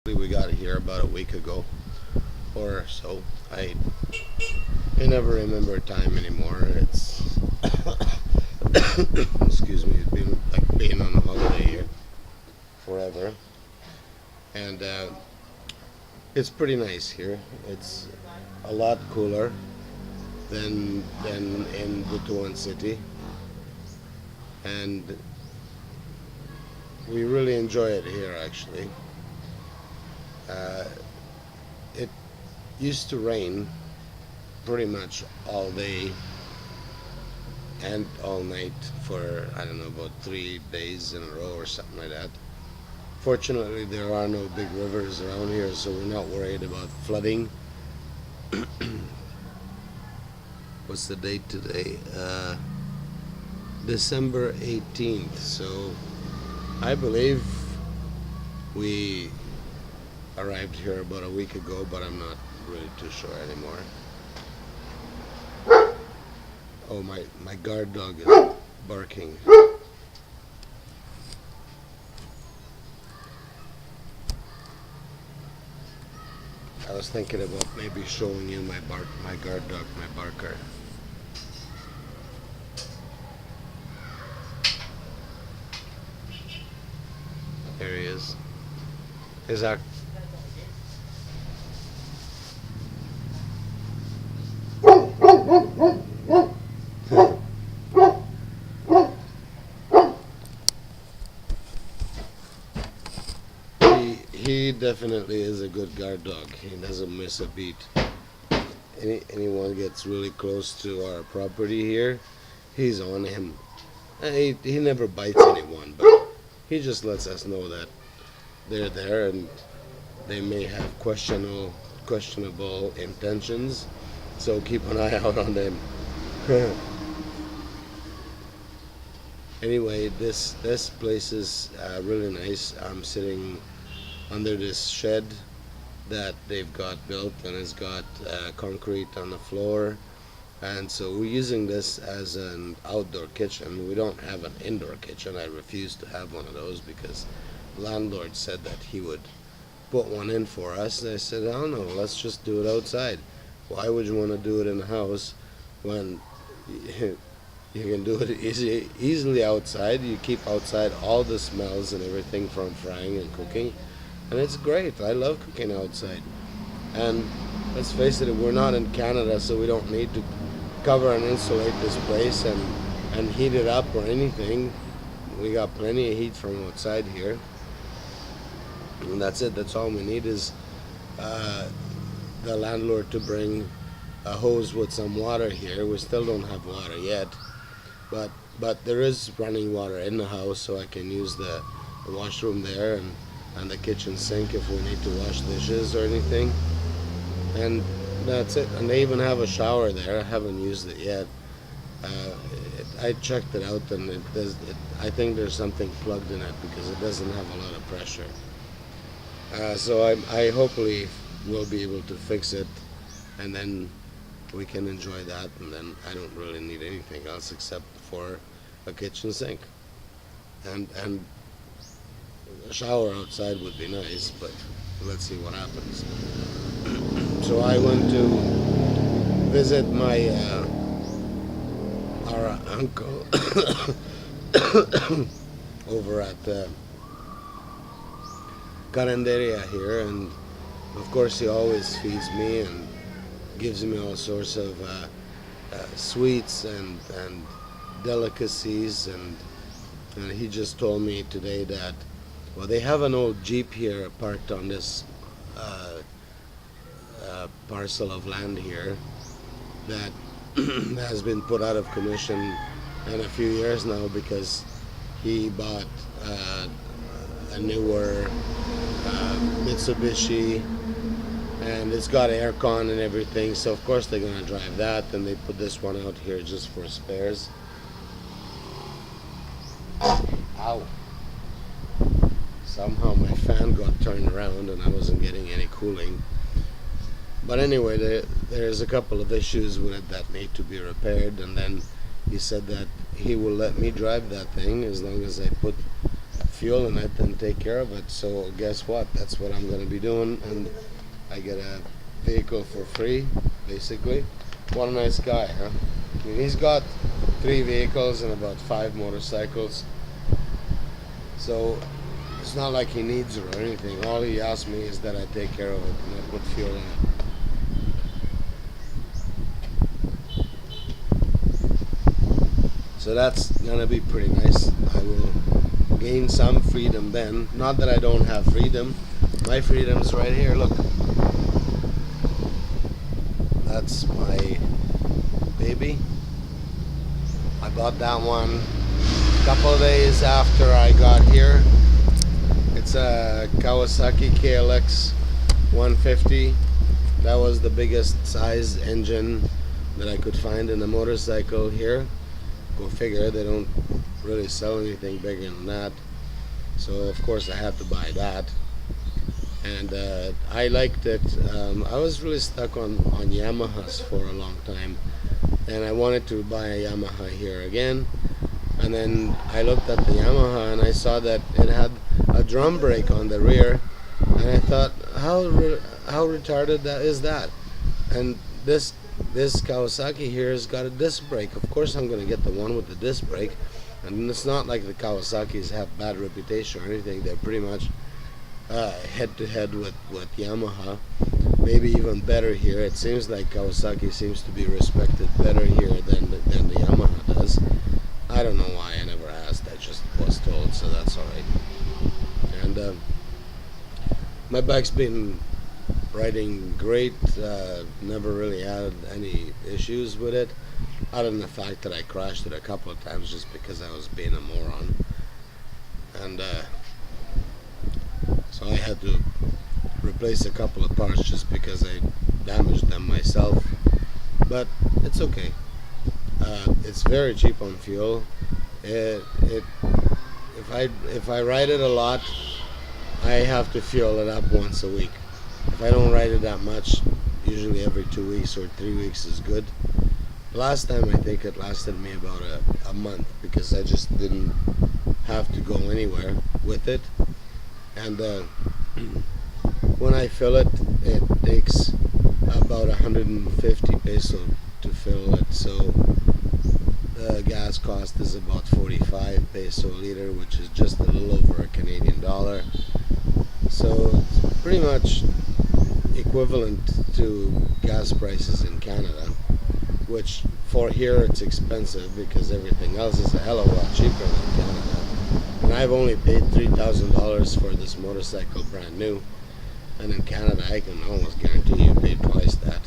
We got here about a week ago or so. I never remember time anymore. It's excuse me. It's been like being on a holiday here forever, and it's pretty nice here. It's a lot cooler than in Butuan City, and we really enjoy it here. Actually, uh, it used to rain pretty much all day and all night for I don't know about 3 days in a row or something like that. Fortunately, there are no big rivers around here, so we're not worried about flooding. What's the date today? December 18th. So I believe we arrived here about a week ago, but I'm not really too sure anymore. Oh, my guard dog is barking. I was thinking about maybe showing you my guard dog, my barker. There he is. Isaac. He definitely is a good guard dog. He doesn't miss a beat. Anyone gets really close to our property here, he's on him. He never bites anyone, but he just lets us know that they're there and they may have questionable intentions. So keep an eye out on them. Anyway, this place is really nice. I'm sitting under this shed that they've got built, and it's got concrete on the floor, and so we're using this as an outdoor kitchen. We don't have an indoor kitchen. I refuse to have one of those because the landlord said that he would put one in for us, and I said, I don't know, let's just do it outside. Why would you want to do it in the house when you can do it easily outside? You keep outside all the smells and everything from frying and cooking, and it's great. I love cooking outside. And let's face it, we're not in Canada, so we don't need to cover and insulate this place and heat it up or anything. We got plenty of heat from outside here, and that's it. That's all we need is the landlord to bring a hose with some water here. We still don't have water yet, but there is running water in the house, so I can use the washroom there and the kitchen sink if we need to wash dishes or anything. And that's it. And they even have a shower there. I haven't used it yet. I checked it out, and I think there's something plugged in it because it doesn't have a lot of pressure. So I hopefully will be able to fix it, and then we can enjoy that. And then I don't really need anything else except for a kitchen sink, and a shower outside would be nice, but let's see what happens. So I went to visit our uncle over at Caranderia here, and of course he always feeds me and gives me all sorts of sweets and delicacies, and he just told me today that, well, they have an old Jeep here parked on this parcel of land here that has been put out of commission in a few years now because he bought a newer Mitsubishi, and it's got aircon and everything, so of course they're going to drive that, and they put this one out here just for spares. Ow. Somehow my fan got turned around and I wasn't getting any cooling. But anyway, there's a couple of issues with it that need to be repaired, and then he said that he will let me drive that thing as long as I put fuel in it and take care of it. So guess what? That's what I'm gonna be doing, and I get a vehicle for free, basically. What a nice guy, huh? I mean, he's got 3 vehicles and about 5 motorcycles, so it's not like he needs it or anything. All he asked me is that I take care of it and I put fuel in it. So that's gonna be pretty nice. I will gain some freedom then. Not that I don't have freedom. My freedom's right here, look. That's my baby. I bought that one a couple of days after I got here. It's a Kawasaki KLX 150. That was the biggest size engine that I could find in a motorcycle here. Go figure, they don't really sell anything bigger than that. So of course I had to buy that. And I liked it. I was really stuck on Yamahas for a long time. And I wanted to buy a Yamaha here again. And then I looked at the Yamaha and I saw that it had a drum brake on the rear. And I thought, how retarded that is that? And this Kawasaki here has got a disc brake. Of course I'm going to get the one with the disc brake. And it's not like the Kawasaki's have bad reputation or anything. They're pretty much head to head with Yamaha. Maybe even better here. It seems like Kawasaki seems to be respected better here than the Yamaha does. I don't know why, I never asked. I just was told, so that's alright. And my bike's been riding great. Never really had any issues with it, other than the fact that I crashed it a couple of times just because I was being a moron. And so I had to replace a couple of parts just because I damaged them myself. But it's okay. It's very cheap on fuel. If I ride it a lot, I have to fuel it up once a week. If I don't ride it that much, usually every 2 weeks or 3 weeks is good. Last time I think it lasted me about a month because I just didn't have to go anywhere with it. And when I fill it, it takes about 150 peso to fill it. So the gas cost is about 45 peso a liter, which is just a little over a Canadian dollar. So it's pretty much equivalent to gas prices in Canada, which for here it's expensive because everything else is a hell of a lot cheaper than Canada. And I've only paid $3,000 for this motorcycle brand new, and in Canada I can almost guarantee you pay twice that.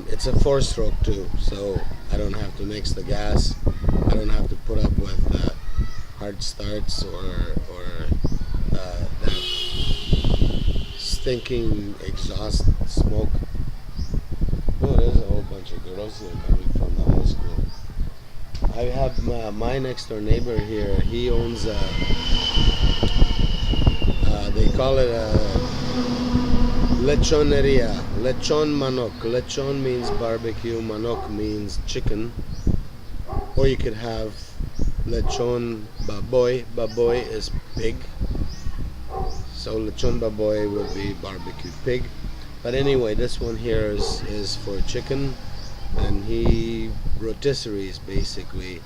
It's a 4-stroke too, so I don't have to mix the gas. I don't have to put up with hard starts or that stinking exhaust smoke. Oh, there's a whole bunch of girls here coming from the high school. I have my next door neighbor here. He owns they call it a lechoneria. Lechon manok. Lechon means barbecue. Manok means chicken. Or you could have lechon baboy. Baboy is pig. So lechon baboy would be barbecue pig. But anyway, this one here is for chicken, and he rotisseries basically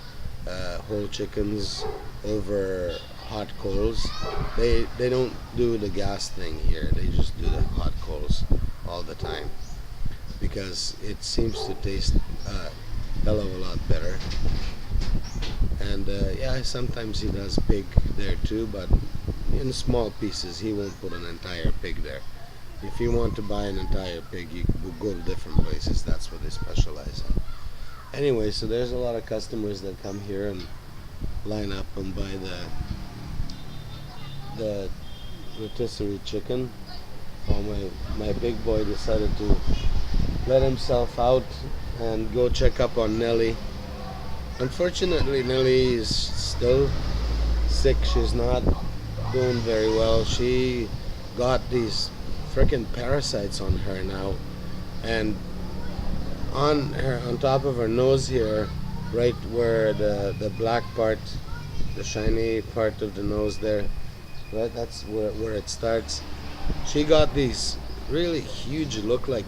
whole chickens over hot coals. They don't do the gas thing here. They just do the hot coals all the time because it seems to taste a hell of a lot better. And yeah, sometimes he does pig there too, but in small pieces. He won't put an entire pig there. If you want to buy an entire pig, you will go to different places. That's what they specialize in. Anyway, so there's a lot of customers that come here and line up and buy the rotisserie chicken. Well, my big boy decided to let himself out and go check up on Nelly. Unfortunately, Nelly is still sick. She's not doing very well. She got these freaking parasites on her now, and on top of her nose here right where the black part, the shiny part of the nose there, right, that's where it starts. She got these really huge, look like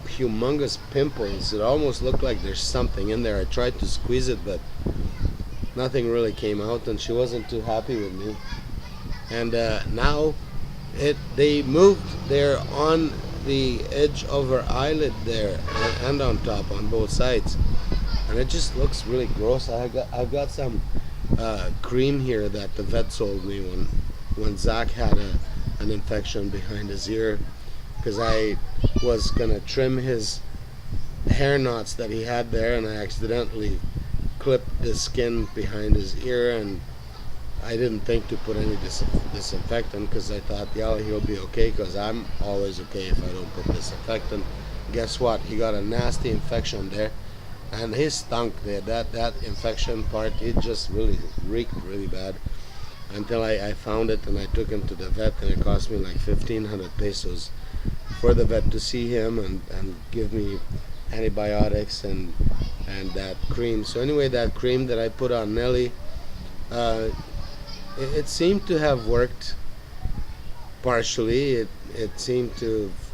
humongous pimples. It almost looked like there's something in there. I tried to squeeze it, but nothing really came out, and she wasn't too happy with me. And now they moved there on the edge of her eyelid there, and on top, on both sides, and it just looks really gross. I've got some cream here that the vet sold me when Zach had an infection behind his ear, because I was gonna trim his hair knots that he had there, and I accidentally clipped the skin behind his ear, and I didn't think to put any disinfectant, because I thought, yeah, he'll be okay, because I'm always okay if I don't put disinfectant. Guess what? He got a nasty infection there, and he stunk there. That infection part, it just really reeked really bad, until I found it and I took him to the vet, and it cost me like 1,500 pesos for the vet to see him and give me antibiotics and that cream. So anyway, that cream that I put on Nelly, uh, it seemed to have worked partially. It seemed to have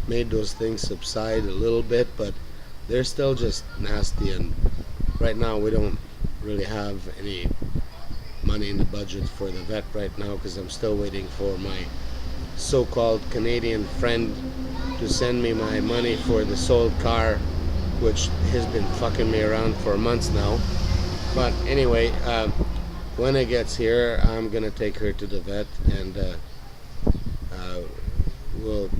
made those things subside a little bit, but they're still just nasty. And right now we don't really have any money in the budget for the vet right now, because I'm still waiting for my so-called Canadian friend to send me my money for the sold car, which has been fucking me around for months now. But anyway, when it gets here, I'm gonna take her to the vet, and we'll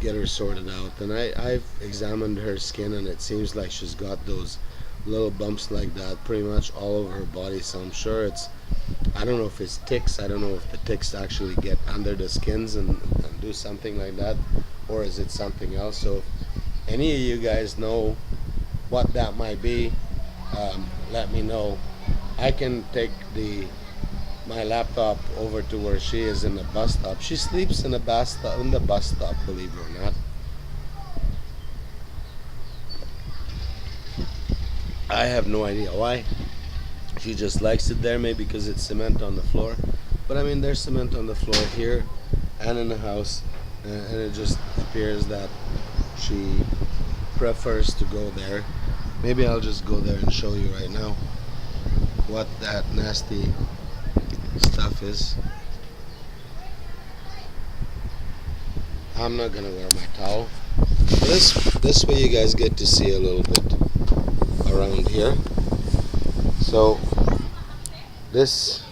get her sorted out. And I've examined her skin, and it seems like she's got those little bumps like that pretty much all over her body. So I'm sure I don't know if it's ticks. I don't know if the ticks actually get under the skins and do something like that, or is it something else. So if any of you guys know what that might be, let me know. I can take my laptop over to where she is in the bus stop. She sleeps in the bus stop, believe it or not. I have no idea why. She just likes it there, maybe because it's cement on the floor. But I mean, there's cement on the floor here and in the house, and it just appears that she prefers to go there. Maybe I'll just go there and show you right now what that nasty stuff is. I'm not gonna wear my towel. This way you guys get to see a little bit around here. So this